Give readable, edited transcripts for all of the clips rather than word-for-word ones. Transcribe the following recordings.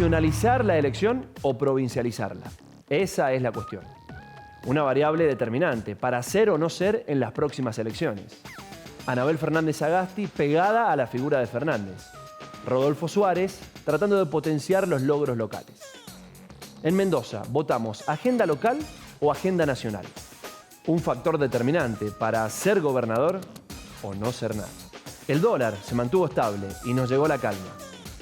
¿Nacionalizar la elección o provincializarla? Esa es la cuestión. Una variable determinante para ser o no ser en las próximas elecciones. Anabel Fernández Sagasti pegada a la figura de Fernández. Rodolfo Suárez tratando de potenciar los logros locales. En Mendoza, votamos agenda local o agenda nacional. Un factor determinante para ser gobernador o no ser nada. El dólar se mantuvo estable y nos llegó la calma.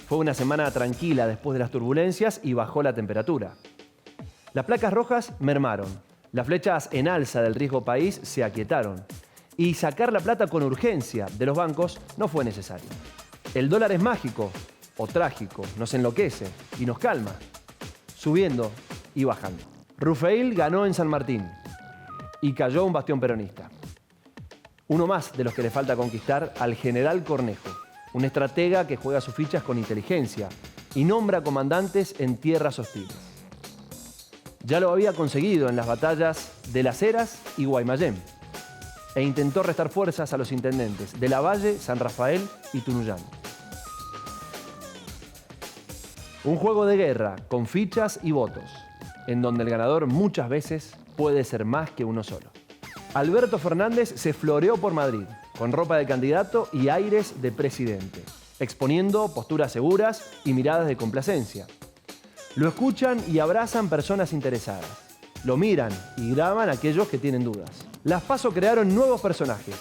Fue una semana tranquila después de las turbulencias y bajó la temperatura. Las placas rojas mermaron. Las flechas en alza del riesgo país se aquietaron. Y sacar la plata con urgencia de los bancos no fue necesario. El dólar es mágico o trágico, nos enloquece y nos calma, subiendo y bajando. Rufeil ganó en San Martín y cayó un bastión peronista. Uno más de los que le falta conquistar al general Cornejo, un estratega que juega sus fichas con inteligencia y nombra comandantes en tierras hostiles. Ya lo había conseguido en las batallas de Las Heras y Guaymallén e intentó restar fuerzas a los intendentes de Lavalle, San Rafael y Tunuyán. Un juego de guerra con fichas y votos, en donde el ganador muchas veces puede ser más que uno solo. Alberto Fernández se floreó por Madrid, con ropa de candidato y aires de presidente, exponiendo posturas seguras y miradas de complacencia. Lo escuchan y abrazan personas interesadas. Lo miran y graban aquellos que tienen dudas. Las PASO crearon nuevos personajes,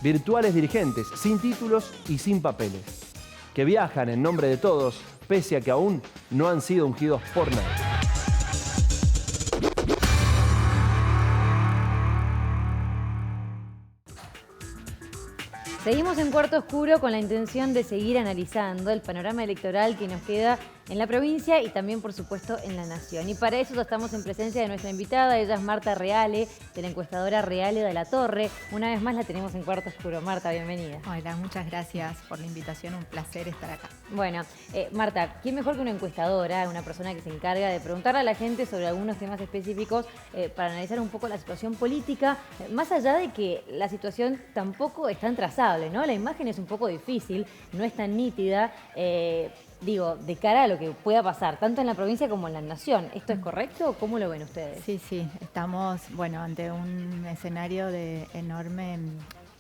virtuales dirigentes, sin títulos y sin papeles, que viajan en nombre de todos, pese a que aún no han sido ungidos por nadie. Seguimos en Cuarto Oscuro con la intención de seguir analizando el panorama electoral que nos queda en la provincia y también, por supuesto, en la nación. Y para eso estamos en presencia de nuestra invitada. Ella es Marta Reale, de la encuestadora Reale de la Torre. Una vez más la tenemos en Cuarto Oscuro. Marta, bienvenida. Hola, muchas gracias por la invitación. Un placer estar acá. Bueno, Marta, ¿quién mejor que una encuestadora, una persona que se encarga de preguntarle a la gente sobre algunos temas específicos para analizar un poco la situación política, más allá de que la situación tampoco es tan trazable, ¿no? La imagen es un poco difícil, no es tan nítida, digo, de cara a lo que pueda pasar, tanto en la provincia como en la nación. ¿Esto es correcto o cómo lo ven ustedes? Sí, estamos, bueno, ante un escenario de enorme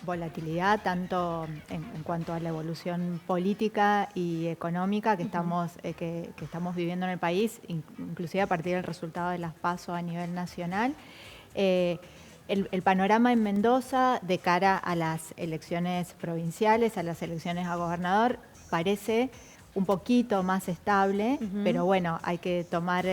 volatilidad, tanto en cuanto a la evolución política y económica que estamos viviendo en el país, inclusive a partir del resultado de las PASO a nivel nacional. El panorama en Mendoza de cara a las elecciones provinciales, a las elecciones a gobernador, parece un poquito más estable, pero bueno, hay que tomar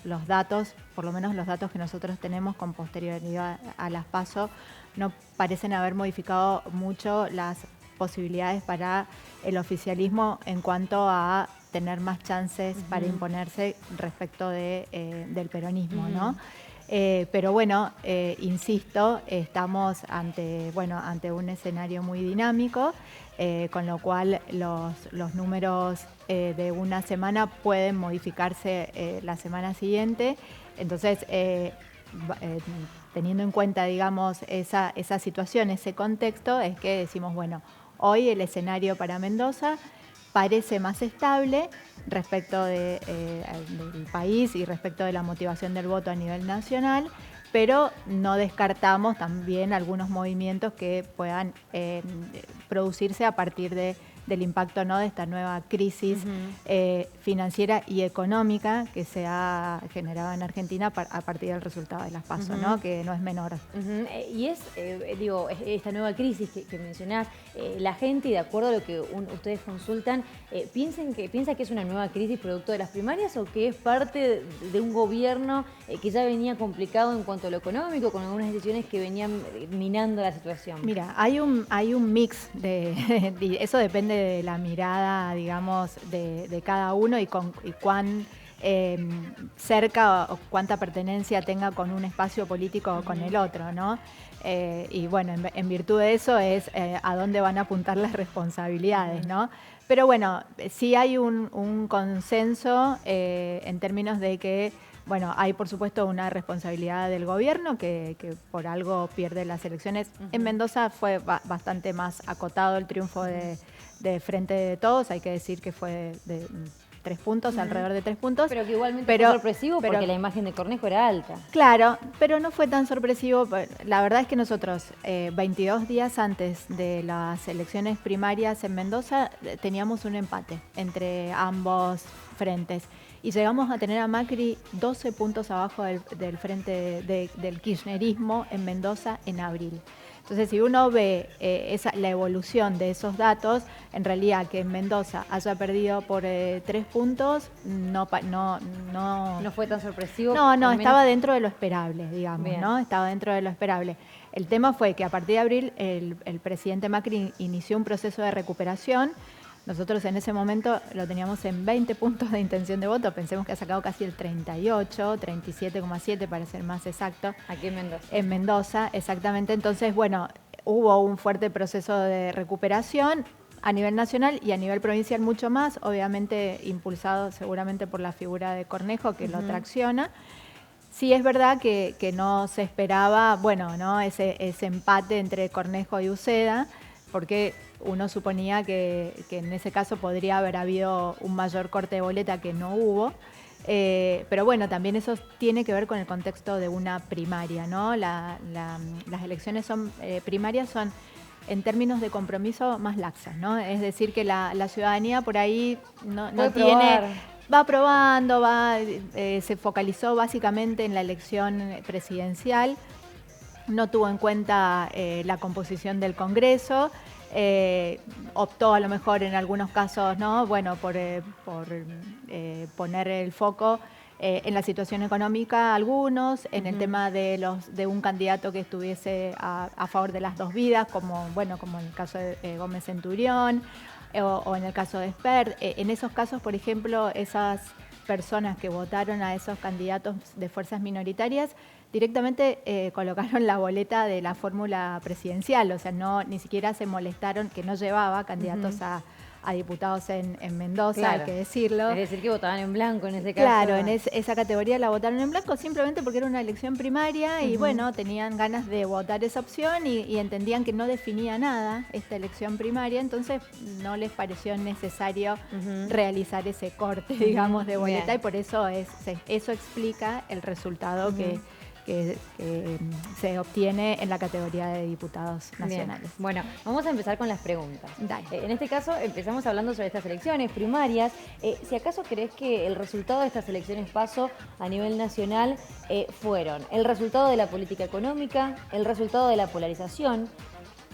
los datos, por lo menos los datos que nosotros tenemos con posterioridad a las PASO, no parecen haber modificado mucho las posibilidades para el oficialismo en cuanto a tener más chances para imponerse respecto del peronismo, ¿no? Pero bueno, insisto, estamos ante un escenario muy dinámico, con lo cual los números de una semana pueden modificarse la semana siguiente. Entonces, teniendo en cuenta, digamos, esa situación, ese contexto, es que decimos, bueno, hoy el escenario para Mendoza parece más estable respecto del país y respecto de la motivación del voto a nivel nacional, pero no descartamos también algunos movimientos que puedan producirse a partir del impacto, ¿no?, de esta nueva crisis financiera y económica que se ha generado en Argentina a partir del resultado de las PASO, ¿no?, que no es menor. Y digo, esta nueva crisis que mencionás, la gente, de acuerdo a lo que ustedes consultan, ¿piensa que es una nueva crisis producto de las primarias o que es parte de un gobierno que ya venía complicado en cuanto a lo económico, con algunas decisiones que venían minando la situación? Mira, hay un mix de eso depende de la mirada, digamos, de cada uno y cuán cerca o cuánta pertenencia tenga con un espacio político o con el otro, ¿no? Y bueno, en virtud de eso es a dónde van a apuntar las responsabilidades, ¿no? Pero bueno, sí hay un consenso en términos de que, bueno, hay por supuesto una responsabilidad del gobierno que por algo pierde las elecciones. En Mendoza fue bastante más acotado el triunfo de Frente de Todos, hay que decir que fue 3 puntos, alrededor de 3 puntos. Pero que igualmente fue sorpresivo porque la imagen de Cornejo era alta. Claro, pero no fue tan sorpresivo. La verdad es que nosotros, 22 días antes de las elecciones primarias en Mendoza, teníamos un empate entre ambos frentes. Y llegamos a tener a Macri 12 puntos abajo del frente del kirchnerismo en Mendoza en abril. Entonces, si uno ve la evolución de esos datos, en realidad que en Mendoza haya perdido por 3 puntos, no fue tan sorpresivo. No, estaba dentro de lo esperable, digamos, bien. ¿No? Estaba dentro de lo esperable. El tema fue que a partir de abril el presidente Macri inició un proceso de recuperación. Nosotros en ese momento lo teníamos en 20 puntos de intención de voto. Pensemos que ha sacado casi el 38, 37,7 para ser más exacto. Aquí en Mendoza. En Mendoza, exactamente. Entonces, bueno, hubo un fuerte proceso de recuperación a nivel nacional y a nivel provincial mucho más, obviamente impulsado seguramente por la figura de Cornejo que lo tracciona. Sí es verdad que no se esperaba, bueno, ¿no? ese empate entre Cornejo y Uceda, porque uno suponía que en ese caso podría haber habido un mayor corte de boleta que no hubo. Pero bueno, también eso tiene que ver con el contexto de una primaria, ¿no? Las elecciones primarias son, en términos de compromiso, más laxas, ¿no? Es decir, que la ciudadanía por ahí no tiene... Va probando, se focalizó básicamente en la elección presidencial, no tuvo en cuenta la composición del Congreso. Optó a lo mejor en algunos casos, ¿no? Bueno, por poner el foco en la situación económica algunos, en el tema de un candidato que estuviese a favor de las dos vidas, como en el caso de Gómez Centurión, o en el caso de Espert. En esos casos, por ejemplo, esas personas que votaron a esos candidatos de fuerzas minoritarias directamente colocaron la boleta de la fórmula presidencial, o sea, ni siquiera se molestaron, que no llevaba candidatos a diputados en Mendoza, claro, hay que decirlo. Es decir, que votaban en blanco en ese caso. Claro, en esa categoría la votaron en blanco simplemente porque era una elección primaria y bueno, tenían ganas de votar esa opción y entendían que no definía nada esta elección primaria, entonces no les pareció necesario realizar ese corte, digamos, de boleta. Bien. Y por eso eso explica el resultado que se obtiene en la categoría de diputados nacionales. Bien. Bueno, vamos a empezar con las preguntas. Dale. En este caso empezamos hablando sobre estas elecciones primarias. Si acaso crees que el resultado de estas elecciones PASO a nivel nacional fueron el resultado de la política económica, el resultado de la polarización,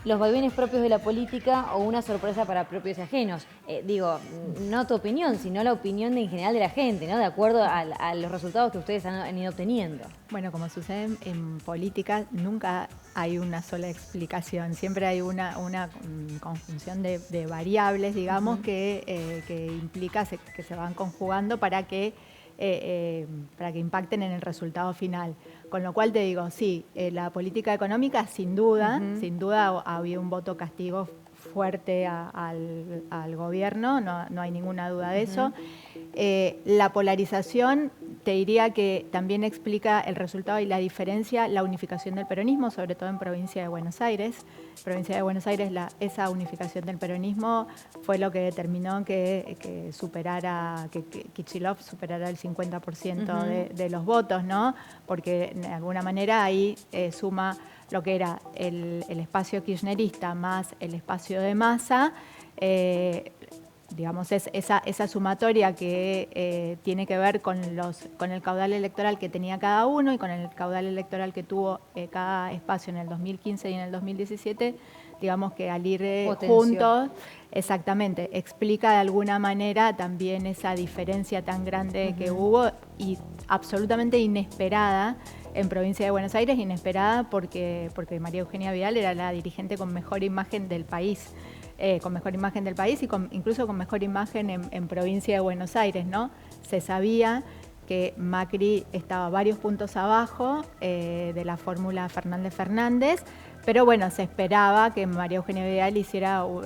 los vaivenes propios de la política o una sorpresa para propios y ajenos. No tu opinión, sino la opinión en general de la gente, ¿no? De acuerdo a los resultados que ustedes han ido obteniendo. Bueno, como sucede en política, nunca hay una sola explicación. Siempre hay una conjunción de variables, digamos, que implica que se van conjugando para que impacten en el resultado final. Con lo cual te digo, sí, la política económica sin duda había un voto castigo fuerte al gobierno, no hay ninguna duda de eso. La polarización, te diría que también explica el resultado y la diferencia, la unificación del peronismo, sobre todo en provincia de Buenos Aires. Provincia de Buenos Aires, esa unificación del peronismo fue lo que determinó que Kicillof superara el 50% de los votos, ¿no? Porque de alguna manera ahí suma lo que era el espacio kirchnerista más el espacio de Massa, digamos, es esa sumatoria que tiene que ver con el caudal electoral que tenía cada uno y con el caudal electoral que tuvo cada espacio en el 2015 y en el 2017, digamos que al ir juntos, exactamente, explica de alguna manera también esa diferencia tan grande que hubo y absolutamente inesperada en provincia de Buenos Aires, inesperada porque María Eugenia Vidal era la dirigente con mejor imagen del país. Y incluso con mejor imagen en provincia de Buenos Aires, ¿no? Se sabía que Macri estaba varios puntos abajo de la fórmula Fernández-Fernández, Pero bueno, se esperaba que María Eugenia Vidal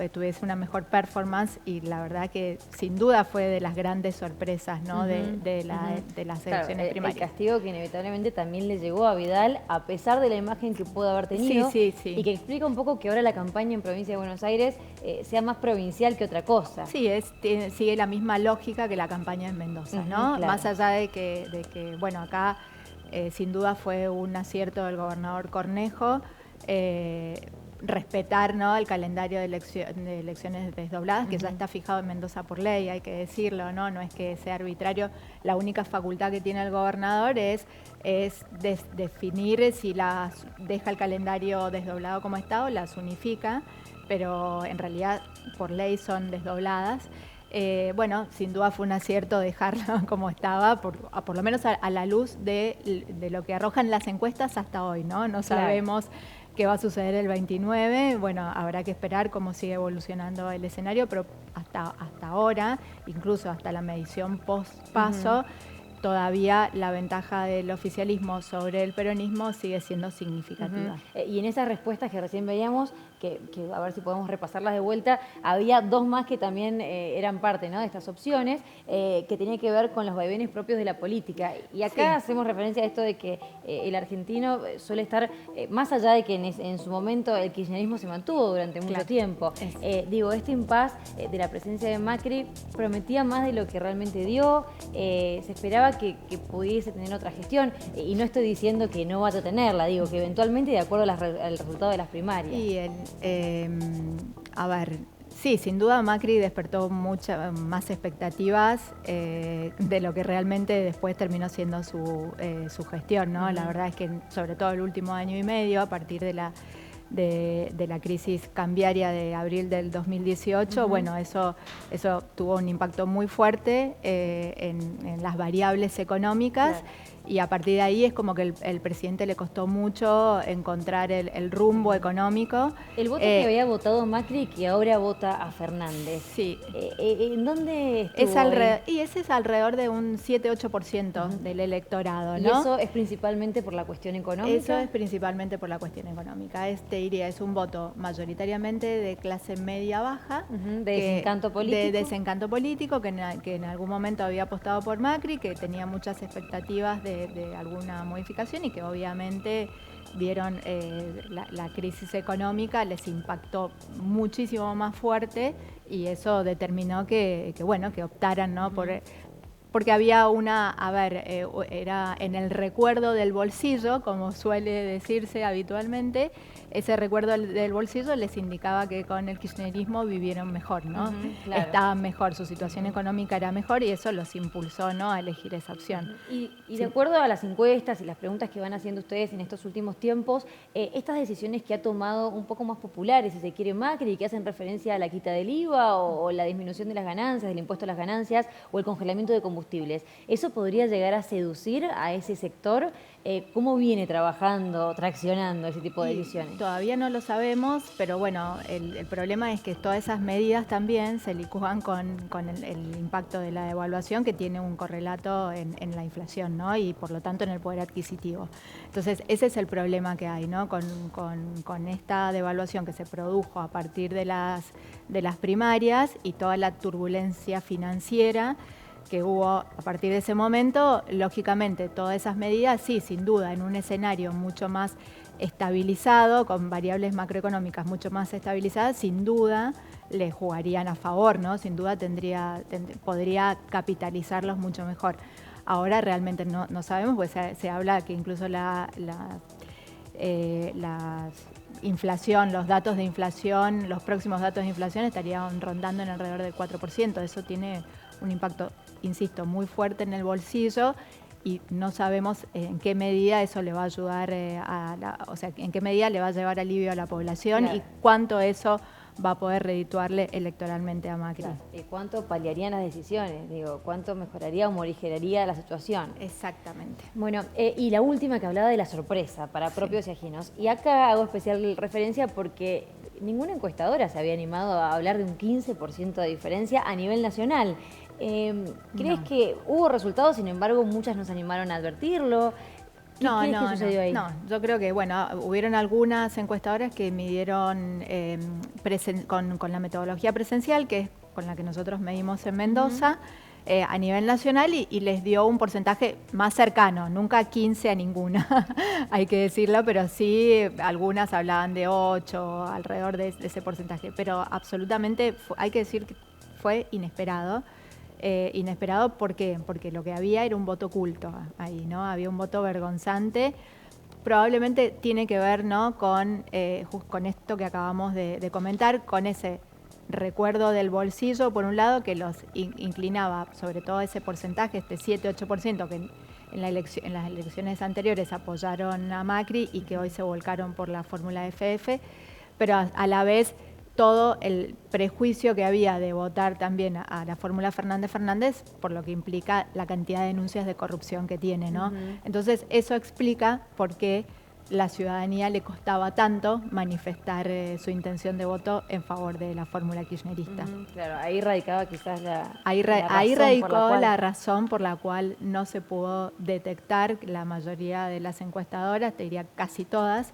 tuviese una mejor performance y la verdad que sin duda fue de las grandes sorpresas, ¿no? de las elecciones primarias. El castigo que inevitablemente también le llegó a Vidal, a pesar de la imagen que pudo haber tenido. Sí. Y que explica un poco que ahora la campaña en Provincia de Buenos Aires sea más provincial que otra cosa. Sí, sigue la misma lógica que la campaña en Mendoza, ¿no? Claro. Más allá de que bueno, acá sin duda fue un acierto del gobernador Cornejo, respetar, ¿no?, el calendario de elecciones desdobladas, que ya está fijado en Mendoza por ley, hay que decirlo, ¿no? No es que sea arbitrario. La única facultad que tiene el gobernador es definir si las deja el calendario desdoblado como está o las unifica, pero en realidad por ley son desdobladas. Bueno, sin duda fue un acierto dejarlo como estaba, por lo menos a la luz de lo que arrojan las encuestas hasta hoy, ¿no? No sabemos qué va a suceder el 29, bueno, habrá que esperar cómo sigue evolucionando el escenario, pero hasta ahora, incluso hasta la medición post-paso, todavía la ventaja del oficialismo sobre el peronismo sigue siendo significativa. Y en esas respuestas que recién veíamos, que a ver si podemos repasarlas de vuelta, había dos más que también eran parte, ¿no?, de estas opciones, que tenía que ver con los vaivenes propios de la política. Y acá hacemos referencia a esto de que el argentino suele estar, más allá de que en su momento el kirchnerismo se mantuvo durante mucho tiempo. Este impas de la presencia de Macri prometía más de lo que realmente dio, se esperaba que pudiese tener otra gestión, y no estoy diciendo que no vaya a tenerla, digo que eventualmente de acuerdo al resultado de las primarias. Y a ver, sí, sin duda Macri despertó muchas más expectativas de lo que realmente después terminó siendo su gestión, ¿no? La verdad es que sobre todo el último año y medio, a partir de la crisis cambiaria de abril del 2018, bueno, eso tuvo un impacto muy fuerte en las variables económicas. Claro. Y a partir de ahí es como que el presidente le costó mucho encontrar el rumbo económico. El voto que había votado Macri, que ahora vota a Fernández. Sí. ¿En dónde estuvo? Y ese es alrededor de un 7-8% del electorado, ¿no? ¿Y eso es principalmente por la cuestión económica? Eso es principalmente por la cuestión económica. Es un voto mayoritariamente de clase media-baja. De desencanto político. De desencanto político, que en algún momento había apostado por Macri, que tenía muchas expectativas de alguna modificación y que obviamente vieron la crisis económica, les impactó muchísimo más fuerte y eso determinó que optaran, ¿no?, porque había era en el recuerdo del bolsillo, como suele decirse habitualmente, ese recuerdo del bolsillo les indicaba que con el kirchnerismo vivieron mejor, ¿no? Claro. Estaban mejor, su situación económica era mejor y eso los impulsó, ¿no?, a elegir esa opción. Y de acuerdo a las encuestas y las preguntas que van haciendo ustedes en estos últimos tiempos, estas decisiones que ha tomado un poco más populares, si se quiere, Macri, que hacen referencia a la quita del IVA o la disminución de las ganancias, del impuesto a las ganancias o el congelamiento de combustibles, ¿eso podría llegar a seducir a ese sector? ¿Cómo viene traccionando ese tipo de decisiones? Todavía no lo sabemos, pero bueno, el problema es que todas esas medidas también se licúan con el impacto de la devaluación, que tiene un correlato en la inflación, ¿no?, y por lo tanto en el poder adquisitivo. Entonces ese es el problema que hay, ¿no?, con esta devaluación que se produjo a partir de las primarias y toda la turbulencia financiera que hubo a partir de ese momento. Lógicamente todas esas medidas, sí, sin duda, en un escenario mucho más estabilizado, con variables macroeconómicas mucho más estabilizadas, sin duda le jugarían a favor, ¿no? Sin duda podría capitalizarlos mucho mejor. Ahora realmente no sabemos, pues se habla que incluso la inflación, los datos de inflación, los próximos datos de inflación estarían rondando en alrededor del 4%. Eso tiene un impacto, insisto, muy fuerte en el bolsillo y no sabemos en qué medida eso le va a ayudar en qué medida le va a llevar alivio a la población, claro, y cuánto eso va a poder redituarle electoralmente a Macri. Claro. ¿Y cuánto paliarían las decisiones? ¿Cuánto mejoraría o morigeraría la situación? Exactamente. Bueno, y la última que hablaba de la sorpresa para propios y ajenos. Y acá hago especial referencia porque ninguna encuestadora se había animado a hablar de un 15% de diferencia a nivel nacional. ¿Crees que hubo resultados, sin embargo, muchas no se animaron a advertirlo? ¿Qué crees que sucedió ahí? No, yo creo que, bueno, hubieron algunas encuestadoras que midieron con la metodología presencial, que es con la que nosotros medimos en Mendoza, a nivel nacional y les dio un porcentaje más cercano, nunca 15 a ninguna, hay que decirlo, pero sí algunas hablaban de 8, alrededor de ese porcentaje, pero absolutamente hay que decir que fue inesperado. Inesperado, ¿por qué? Porque lo que había era un voto oculto ahí, ¿no? Había un voto vergonzante. Probablemente tiene que ver, ¿no?, con esto que acabamos de comentar, con ese recuerdo del bolsillo, por un lado, que los inclinaba, sobre todo ese porcentaje, este 7-8%, que en las elecciones anteriores apoyaron a Macri y que hoy se volcaron por la fórmula FF, pero a la vez todo el prejuicio que había de votar también a la fórmula Fernández, por lo que implica la cantidad de denuncias de corrupción que tiene, ¿no? Entonces, eso explica por qué la ciudadanía le costaba tanto manifestar su intención de voto en favor de la fórmula kirchnerista. Claro, ahí radicaba quizás ahí radicó la razón por la cual no se pudo detectar la mayoría de las encuestadoras, te diría casi todas.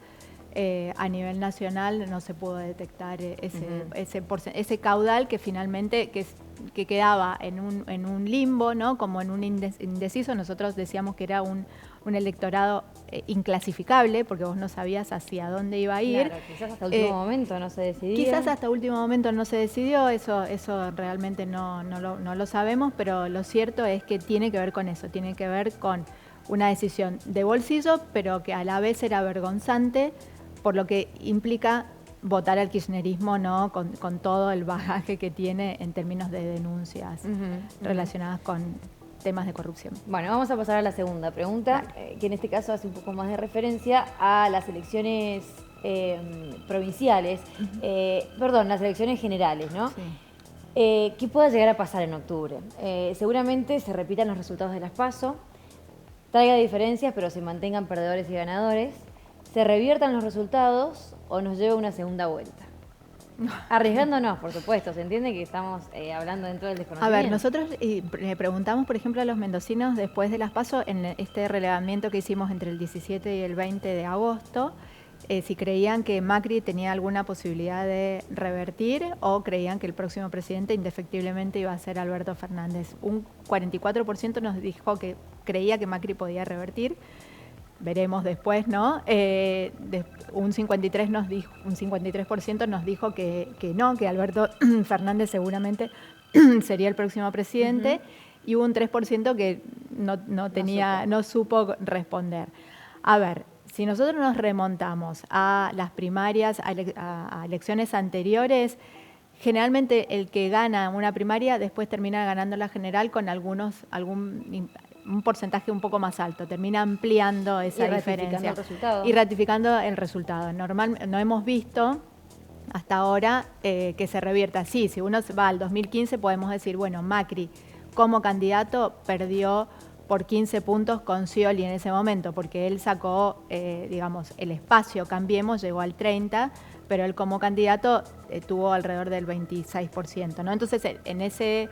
A nivel nacional no se pudo detectar ese caudal que finalmente que quedaba en un limbo, ¿no?, como en un indeciso. Nosotros decíamos que era un electorado inclasificable, porque vos no sabías hacia dónde iba a ir. Claro, quizás hasta último momento no se decidió. Quizás hasta último momento no se decidió, eso realmente no lo sabemos, pero lo cierto es que tiene que ver con eso, tiene que ver con una decisión de bolsillo, pero que a la vez era vergonzante, por lo que implica votar al kirchnerismo, ¿no?, con todo el bagaje que tiene en términos de denuncias relacionadas con temas de corrupción. Bueno, vamos a pasar a la segunda pregunta, que en este caso hace un poco más de referencia a las elecciones provinciales, las elecciones generales, ¿no? Sí. ¿Qué pueda llegar a pasar en octubre? Seguramente se repitan los resultados de las PASO, traiga diferencias, pero se mantengan perdedores y ganadores, se reviertan los resultados o nos lleve una segunda vuelta. Arriesgándonos, por supuesto, se entiende que estamos hablando dentro del desconocimiento. A ver, nosotros le preguntamos, por ejemplo, a los mendocinos después de las PASO, en este relevamiento que hicimos entre el 17 y el 20 de agosto, si creían que Macri tenía alguna posibilidad de revertir o creían que el próximo presidente indefectiblemente iba a ser Alberto Fernández. Un 44% nos dijo que creía que Macri podía revertir. Veremos después, ¿no? Un 53% nos dijo que no, que Alberto Fernández seguramente sería el próximo presidente, y hubo un 3% que no supo responder. A ver, si nosotros nos remontamos a las primarias, a elecciones anteriores, generalmente el que gana una primaria después termina ganando la general con un porcentaje un poco más alto, termina ampliando esa diferencia y ratificando el resultado. No hemos visto hasta ahora que se revierta. Sí, si uno va al 2015 podemos decir, bueno, Macri como candidato perdió por 15 puntos con Scioli en ese momento, porque él sacó, el espacio Cambiemos, llegó al 30%, pero él como candidato tuvo alrededor del 26%, ¿no? Entonces, en ese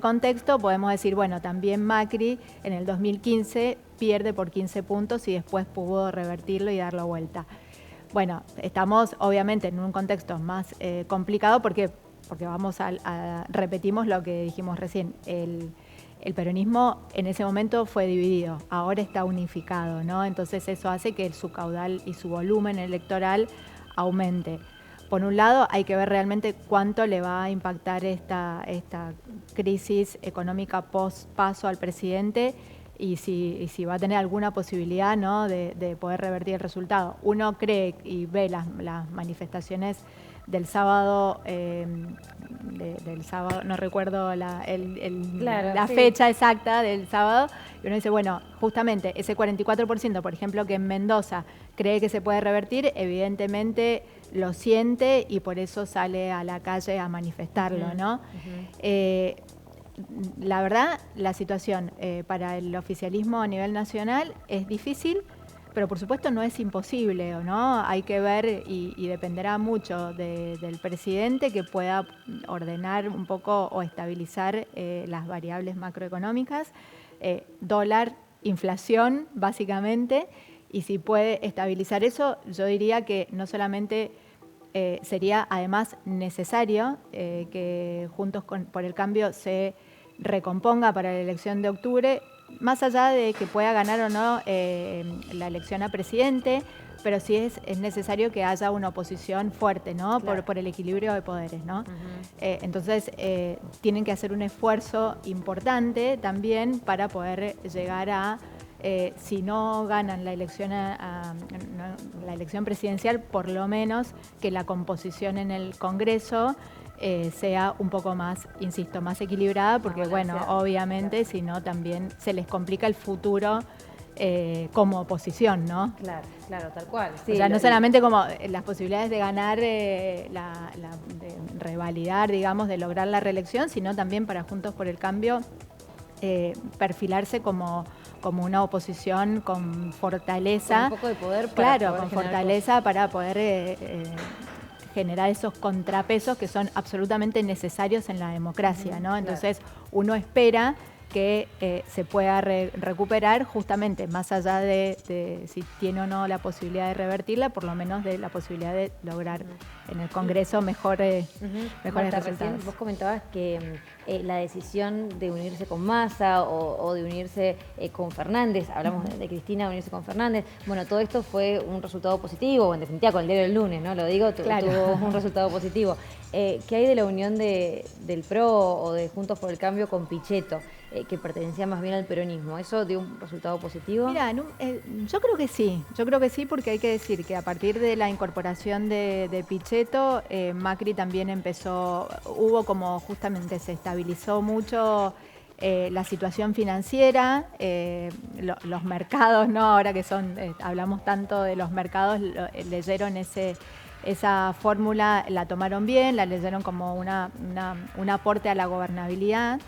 contexto podemos decir, bueno, también Macri en el 2015 pierde por 15 puntos y después pudo revertirlo y darlo vuelta. Bueno, estamos obviamente en un contexto más complicado porque repetimos lo que dijimos recién, el peronismo en ese momento fue dividido, ahora está unificado, ¿no? Entonces eso hace que su caudal y su volumen electoral aumente. Por un lado, hay que ver realmente cuánto le va a impactar esta crisis económica post-paso al presidente y si va a tener alguna posibilidad, ¿no?, de poder revertir el resultado. Uno cree y ve las manifestaciones del sábado, no recuerdo la fecha exacta del sábado, y uno dice, bueno, justamente ese 44%, por ejemplo, que en Mendoza cree que se puede revertir, evidentemente lo siente y por eso sale a la calle a manifestarlo, ¿no? La verdad, la situación para el oficialismo a nivel nacional es difícil, pero por supuesto no es imposible, ¿no? Hay que ver y dependerá mucho del presidente que pueda ordenar un poco o estabilizar las variables macroeconómicas. Dólar inflación, básicamente, y si puede estabilizar eso, yo diría que no solamente sería además necesario que Juntos por el Cambio se recomponga para la elección de octubre, más allá de que pueda ganar o no la elección a presidente, pero sí es necesario que haya una oposición fuerte, ¿no? Claro. Por el equilibrio de poderes, ¿no? Entonces, tienen que hacer un esfuerzo importante también para poder llegar a, si no ganan la elección, la elección presidencial, por lo menos que la composición en el Congreso sea un poco más, insisto, más equilibrada, porque bueno, obviamente, si no también se les complica el futuro como oposición, ¿no? Claro, claro, tal cual. Sí, o sea, no solamente como las posibilidades de ganar, de revalidar, digamos, de lograr la reelección, sino también para Juntos por el Cambio perfilarse como una oposición con fortaleza. Con un poco de poder para claro, poder con generar fortaleza cosas. para poder generar esos contrapesos que son absolutamente necesarios en la democracia, ¿no? Entonces, uno espera que se pueda recuperar justamente más allá de si tiene o no la posibilidad de revertirla, por lo menos de la posibilidad de lograr en el Congreso mejores Marta, resultados. recién vos comentabas que la decisión de unirse con Massa o de unirse con Fernández, hablamos de Cristina unirse con Fernández, bueno, todo esto fue un resultado positivo, o en definitiva con el diario del lunes, ¿no? Lo digo, Claro. tuvo un resultado positivo. ¿Qué hay de la unión del PRO o de Juntos por el Cambio con Pichetto, que pertenecía más bien al peronismo? ¿Eso dio un resultado positivo? Mira, yo creo que sí, porque hay que decir que a partir de la incorporación de Pichetto, Macri también hubo como justamente se estabilizó mucho la situación financiera, los mercados, ¿no? Ahora que hablamos tanto de los mercados, leyeron esa fórmula, la tomaron bien, la leyeron como un aporte a la gobernabilidad.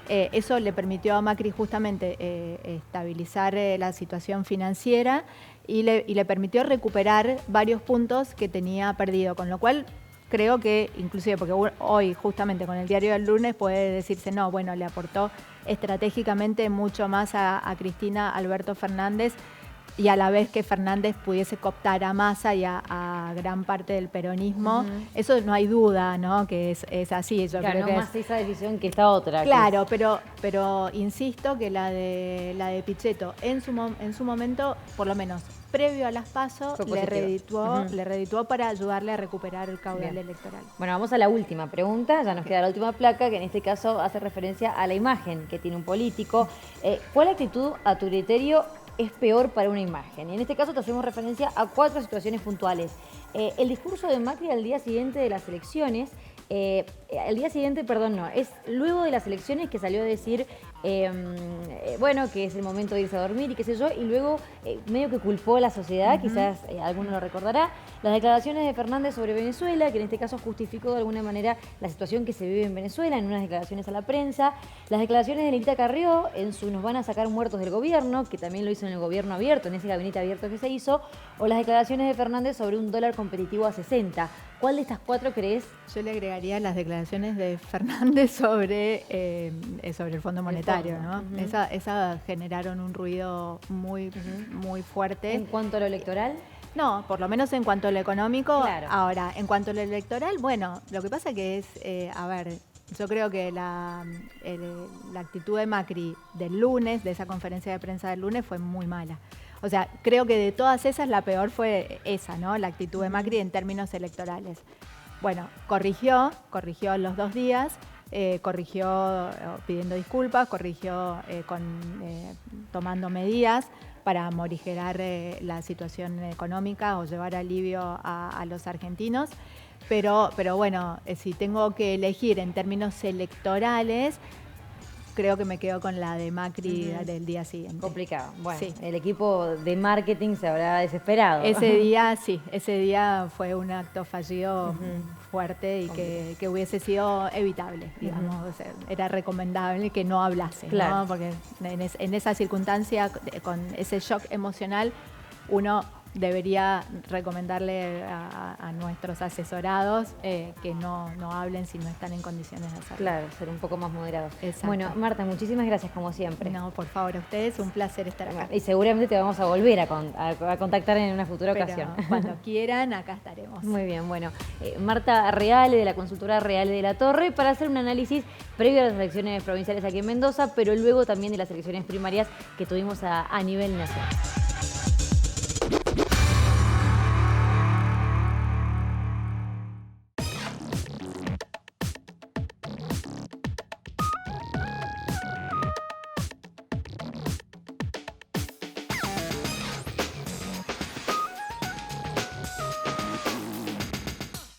Eso le permitió a Macri justamente estabilizar la situación financiera y le permitió recuperar varios puntos que tenía perdido, con lo cual creo que, inclusive porque hoy justamente con el diario del lunes puede decirse, no, bueno, le aportó estratégicamente mucho más a Cristina Alberto Fernández, y a la vez que Fernández pudiese cooptar a Massa y a gran parte del peronismo. Eso no hay duda, ¿no? Que es así. Yo claro, creo no que más esa decisión que esta otra. Claro, pero insisto que la de Pichetto en su momento, por lo menos previo a las PASO, le redituó para ayudarle a recuperar el caudal electoral. Bueno, vamos a la última pregunta, ya nos queda la última placa, que en este caso hace referencia a la imagen que tiene un político. ¿Cuál actitud, a tu criterio, es peor para una imagen? Y en este caso te hacemos referencia a 4 situaciones puntuales. El discurso de Macri al día siguiente de las elecciones, es luego de las elecciones que salió a decir, bueno, que es el momento de irse a dormir y qué sé yo, y luego medio que culpó a la sociedad, quizás alguno lo recordará, las declaraciones de Fernández sobre Venezuela, que en este caso justificó de alguna manera la situación que se vive en Venezuela en unas declaraciones a la prensa, las declaraciones de Nelita Carrió en su "nos van a sacar muertos del gobierno", que también lo hizo en el gobierno abierto, en ese gabinete abierto que se hizo, o las declaraciones de Fernández sobre un dólar competitivo a 60. ¿Cuál de estas 4 crees? Yo le agregaría las declaraciones de Fernández sobre el Fondo Monetario, ¿no? Esa generaron un ruido muy fuerte. ¿En cuanto a lo electoral? No, por lo menos en cuanto a lo económico. Claro. Ahora, en cuanto a lo electoral, bueno, lo que pasa que es, yo creo que la actitud de Macri del lunes, de esa conferencia de prensa del lunes, fue muy mala. O sea, creo que de todas esas la peor fue esa, ¿no? La actitud de Macri en términos electorales. Bueno, corrigió los 2 días, corrigió pidiendo disculpas, corrigió tomando medidas para morigerar la situación económica o llevar alivio a los argentinos. Pero bueno, si tengo que elegir en términos electorales, creo que me quedo con la de Macri del día siguiente. Complicado. Bueno, sí. El equipo de marketing se habrá desesperado. Ese día fue un acto fallido fuerte y que hubiese sido evitable, digamos. O sea, era recomendable que no hablase, claro, ¿no? Porque en esa circunstancia, con ese shock emocional, uno debería recomendarle a nuestros asesorados que no hablen si no están en condiciones de hacerlo. Claro, ser un poco más moderados. Exacto. Bueno, Marta, muchísimas gracias como siempre. No, por favor, a ustedes un placer estar acá. Y seguramente te vamos a volver a contactar en una futura Pero ocasión. cuando quieran, acá estaremos. Muy bien, bueno. Marta Reale, de la consultora Reale de la Torre, para hacer un análisis previo a las elecciones provinciales aquí en Mendoza, pero luego también de las elecciones primarias que tuvimos a nivel nacional.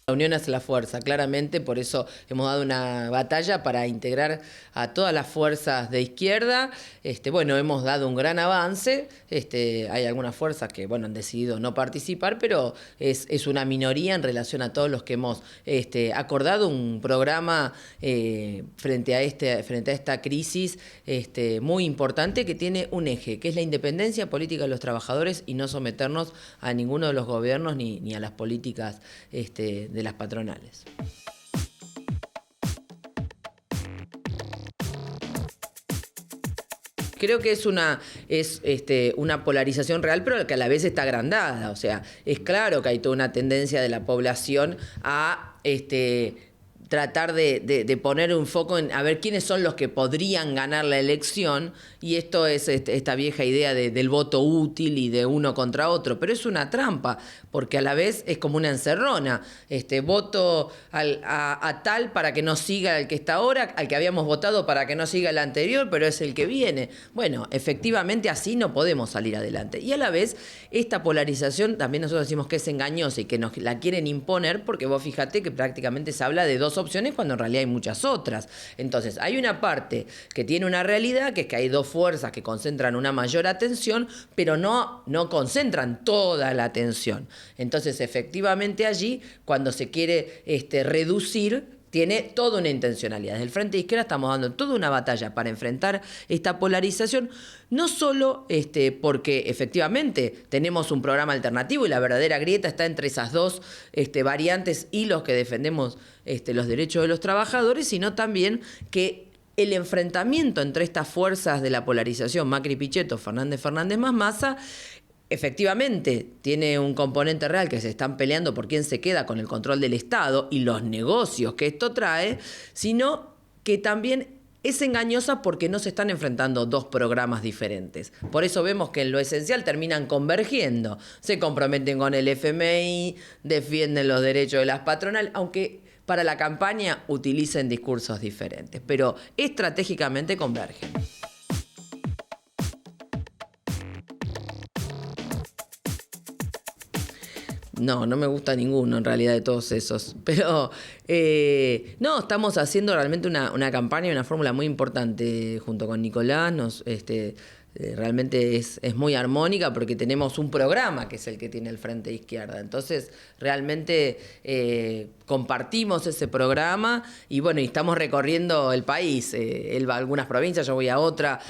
La unión hace la fuerza, claramente, por eso hemos dado una batalla para integrar a todas las fuerzas de izquierda. Bueno, hemos dado un gran avance. Hay algunas fuerzas que han decidido no participar, pero es una minoría en relación a todos los que hemos acordado un programa frente a esta crisis muy importante, que tiene un eje, que es la independencia política de los trabajadores y no someternos a ninguno de los gobiernos ni a las políticas de las patronales. Creo que es una polarización real, pero que a la vez está agrandada. O sea, es claro que hay toda una tendencia de la población a tratar de poner un foco en a ver quiénes son los que podrían ganar la elección, y esto es esta vieja idea del voto útil y de uno contra otro, pero es una trampa, porque a la vez es como una encerrona. Voto a tal para que no siga el que está ahora, al que habíamos votado para que no siga el anterior, pero es el que viene. Bueno, efectivamente así no podemos salir adelante. Y a la vez, esta polarización también nosotros decimos que es engañosa y que nos la quieren imponer, porque vos fíjate que prácticamente se habla de dos opciones cuando en realidad hay muchas otras. Entonces, hay una parte que tiene una realidad, que es que hay dos fuerzas que concentran una mayor atención, pero no concentran toda la atención. Entonces, efectivamente allí, cuando se quiere reducir, tiene toda una intencionalidad. Desde el Frente de Izquierda estamos dando toda una batalla para enfrentar esta polarización, no solo porque efectivamente tenemos un programa alternativo y la verdadera grieta está entre esas dos variantes y los que defendemos los derechos de los trabajadores, sino también que el enfrentamiento entre estas fuerzas de la polarización, Macri-Pichetto, Fernández más Massa, efectivamente tiene un componente real, que se están peleando por quién se queda con el control del Estado y los negocios que esto trae, sino que también es engañosa porque no se están enfrentando dos programas diferentes. Por eso vemos que en lo esencial terminan convergiendo. Se comprometen con el FMI, defienden los derechos de las patronales, aunque para la campaña utilicen discursos diferentes, pero estratégicamente convergen. No me gusta ninguno en realidad de todos esos, pero no, estamos haciendo realmente una campaña y una fórmula muy importante junto con Nicolás. Realmente es muy armónica porque tenemos un programa que es el que tiene el Frente de Izquierda. Entonces, realmente compartimos ese programa y estamos recorriendo el país. Él va a algunas provincias, yo voy a otra.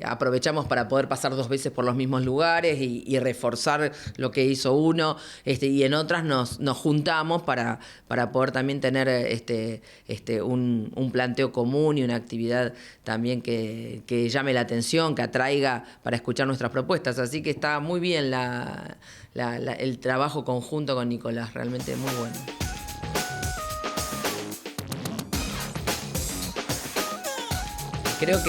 Aprovechamos para poder pasar 2 veces por los mismos lugares y reforzar lo que hizo uno. Y en otras nos juntamos para poder también tener un planteo común y una actividad también que llame la atención, que atraiga para escuchar nuestras propuestas. Así que está muy bien el trabajo conjunto con Nicolás, realmente muy bueno. Creo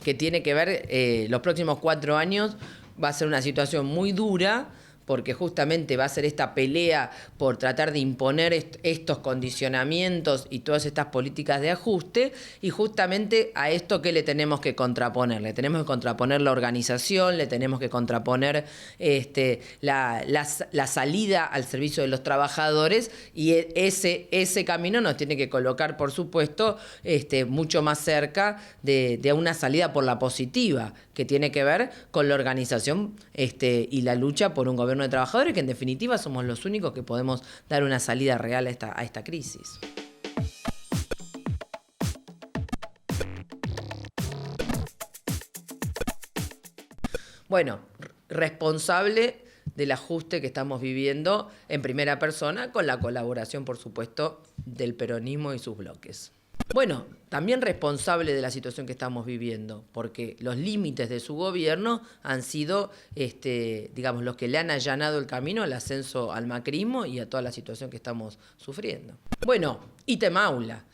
que tiene que ver, los próximos 4 años va a ser una situación muy dura, porque justamente va a ser esta pelea por tratar de imponer estos condicionamientos y todas estas políticas de ajuste, y justamente a esto ¿qué le tenemos que contraponer? Le tenemos que contraponer la organización, le tenemos que contraponer la salida al servicio de los trabajadores, y ese camino nos tiene que colocar, por supuesto, mucho más cerca de una salida por la positiva, que tiene que ver con la organización y la lucha por un gobierno de trabajadores, que en definitiva somos los únicos que podemos dar una salida real a esta crisis. Bueno, responsable del ajuste que estamos viviendo en primera persona, con la colaboración, por supuesto, del peronismo y sus bloques. Bueno, también responsable de la situación que estamos viviendo, porque los límites de su gobierno han sido, digamos, los que le han allanado el camino al ascenso al macrismo y a toda la situación que estamos sufriendo. Bueno, Itemaula.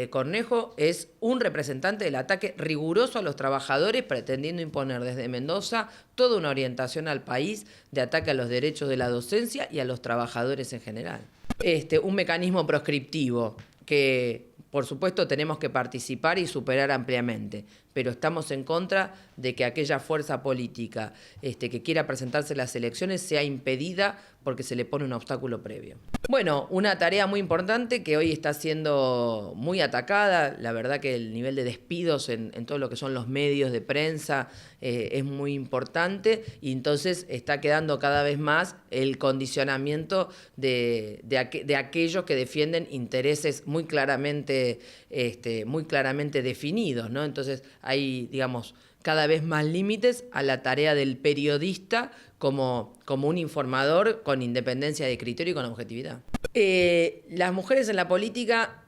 Cornejo es un representante del ataque riguroso a los trabajadores, pretendiendo imponer desde Mendoza toda una orientación al país de ataque a los derechos de la docencia y a los trabajadores en general. Un mecanismo proscriptivo que, por supuesto, tenemos que participar y superar ampliamente, pero estamos en contra de que aquella fuerza política que quiera presentarse en las elecciones sea impedida porque se le pone un obstáculo previo. Bueno, una tarea muy importante que hoy está siendo muy atacada. La verdad que el nivel de despidos en todo lo que son los medios de prensa es muy importante, y entonces está quedando cada vez más el condicionamiento de aquellos que defienden intereses muy claramente definidos, ¿no? Entonces hay, digamos, cada vez más límites a la tarea del periodista como un informador con independencia de criterio y con objetividad. Las mujeres en la política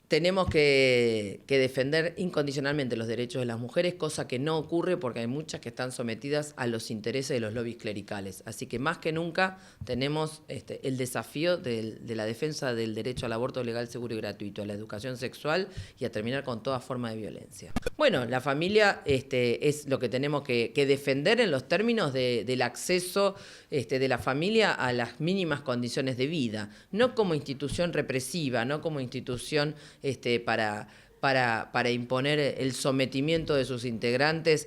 tenemos que defender incondicionalmente los derechos de las mujeres, cosa que no ocurre porque hay muchas que están sometidas a los intereses de los lobbies clericales. Así que más que nunca tenemos el desafío de la defensa del derecho al aborto legal, seguro y gratuito, a la educación sexual y a terminar con toda forma de violencia. Bueno, la familia es lo que tenemos que defender en los términos del acceso de la familia a las mínimas condiciones de vida, no como institución represiva, no como institución para imponer el sometimiento de sus integrantes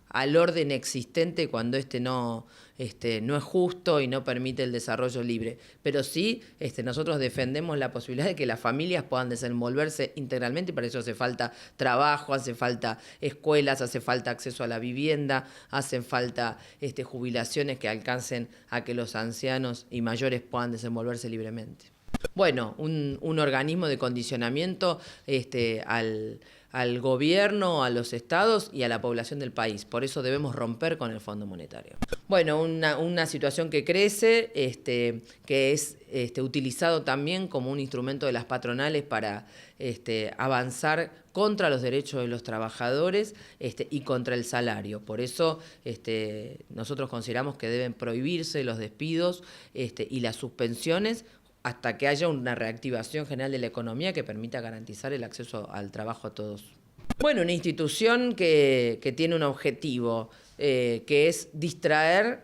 al orden existente cuando no es justo y no permite el desarrollo libre. Pero sí, nosotros defendemos la posibilidad de que las familias puedan desenvolverse integralmente, y para eso hace falta trabajo, hace falta escuelas, hace falta acceso a la vivienda, hacen falta jubilaciones que alcancen a que los ancianos y mayores puedan desenvolverse libremente. Bueno, un organismo de condicionamiento al gobierno, a los estados y a la población del país. Por eso debemos romper con el Fondo Monetario. Bueno, una situación que crece, que es utilizado también como un instrumento de las patronales para avanzar contra los derechos de los trabajadores y contra el salario. Por eso nosotros consideramos que deben prohibirse los despidos y las suspensiones hasta que haya una reactivación general de la economía que permita garantizar el acceso al trabajo a todos. Bueno, una institución que tiene un objetivo, que es distraer,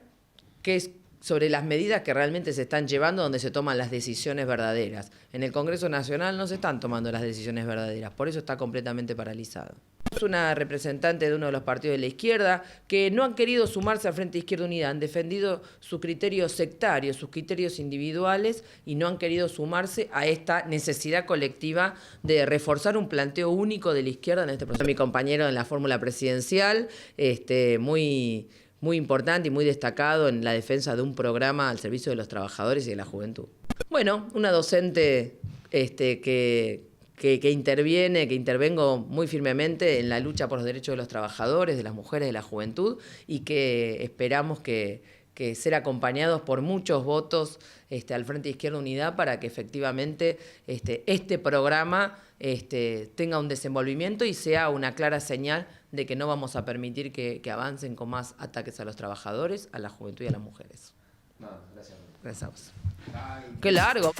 que es sobre las medidas que realmente se están llevando, donde se toman las decisiones verdaderas. En el Congreso Nacional no se están tomando las decisiones verdaderas, por eso está completamente paralizado. Es una representante de uno de los partidos de la izquierda que no han querido sumarse al Frente Izquierda Unida, han defendido sus criterios sectarios, sus criterios individuales, y no han querido sumarse a esta necesidad colectiva de reforzar un planteo único de la izquierda en este proceso. Mi compañero en la fórmula presidencial, muy importante y muy destacado en la defensa de un programa al servicio de los trabajadores y de la juventud. Bueno, una docente que intervengo muy firmemente en la lucha por los derechos de los trabajadores, de las mujeres, de la juventud, y que esperamos que ser acompañados por muchos votos al Frente Izquierda Unidad para que efectivamente este programa tenga un desenvolvimiento y sea una clara señal de que no vamos a permitir que avancen con más ataques a los trabajadores, a la juventud y a las mujeres. No, gracias. Gracias a vos. ¡Qué largo!